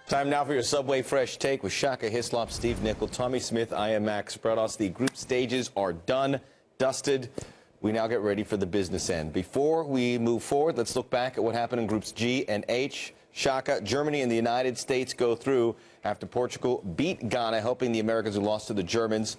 Time now for your Subway Fresh Take with Shaka Hislop, Steve Nickel, Tommy Smith. I am Max Bredos. The group stages are done, dusted. We now get ready for the business end. Before we move forward, let's look back at what happened in groups G and H. Shaka, Germany and the United States go through after Portugal beat Ghana, helping the Americans who lost to the Germans.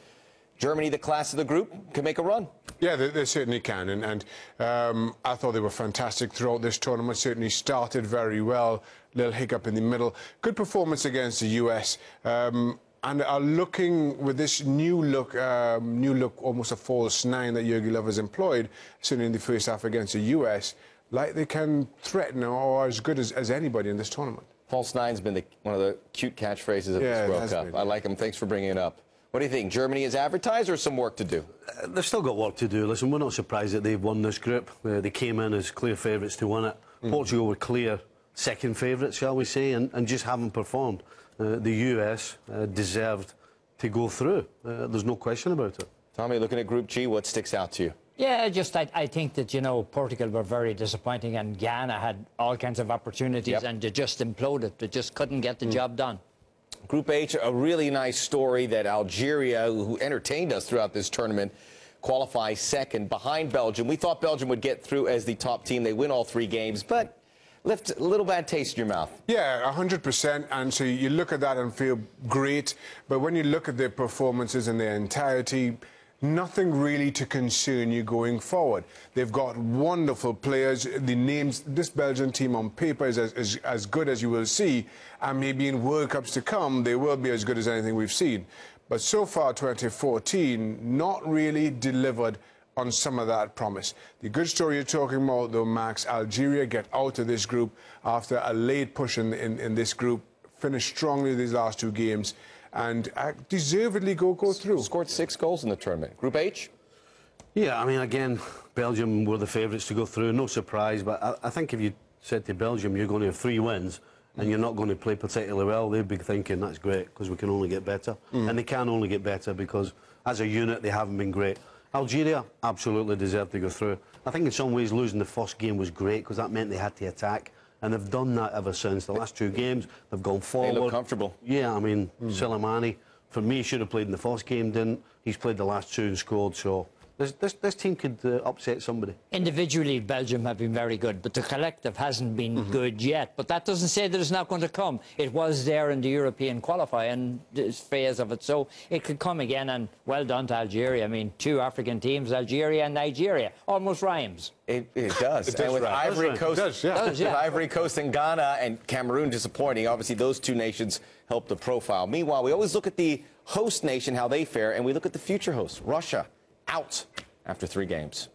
Germany, the class of the group, can make a run. Yeah, they certainly can, and I thought they were fantastic throughout this tournament. Certainly started very well, little hiccup in the middle. Good performance against the US, and are looking with this new look, almost a false nine that Jurgen Löw has employed, certainly in the first half against the US, like they can threaten or as good as anybody in this tournament. False nine's been one of the cute catchphrases of this World Cup. I like them. Thanks for bringing it up. What do you think? Germany is advertised or some work to do? They've still got work to do. Listen, we're not surprised that they've won this group. They came in as clear favourites to win it. Portugal were clear second favourites, shall we say, and just haven't performed. The US deserved to go through. There's no question about it. Tommy, looking at Group G, what sticks out to you? Yeah, I think that, you know, Portugal were very disappointing and Ghana had all kinds of opportunities and they just imploded. They just couldn't get the job done. Group H, a really nice story that Algeria, who entertained us throughout this tournament, qualifies second behind Belgium. We thought Belgium would get through as the top team. They win all 3 games, but left a little bad taste in your mouth. Yeah, 100%. And so you look at that and feel great. But when you look at their performances in their entirety, nothing really to concern you going forward. They've got wonderful players. The names, this Belgian team on paper is as good as you will see, and maybe in World Cups to come, they will be as good as anything we've seen. But so far, 2014, not really delivered on some of that promise. The good story you're talking about, though, Max, Algeria get out of this group after a late push in this group, finished strongly these last 2 games, and deservedly go through. Scored 6 goals in the tournament. Group H? Yeah, I mean, again, Belgium were the favourites to go through. No surprise, but I think if you said to Belgium you're going to have 3 wins and you're not going to play particularly well, they'd be thinking that's great because we can only get better. And they can only get better because as a unit they haven't been great. Algeria absolutely deserved to go through. I think in some ways losing the first game was great because that meant they had to attack. And they've done that ever since. The last 2 games, they've gone forward. They look comfortable. Yeah, I mean, Soleimani, for me, should have played in the first game, didn't. He's played the last 2 and scored, so this team could upset somebody. Individually, Belgium have been very good, but the collective hasn't been good yet. But that doesn't say that it's not going to come. It was there in the European qualifying phase of it, so it could come again, and well done to Algeria. I mean, 2 African teams, Algeria and Nigeria, almost rhymes. It does. And with Ivory Coast, with Ivory Coast and Ghana and Cameroon disappointing, obviously those 2 nations help the profile. Meanwhile, we always look at the host nation, how they fare, and we look at the future host, Russia, out after 3 games.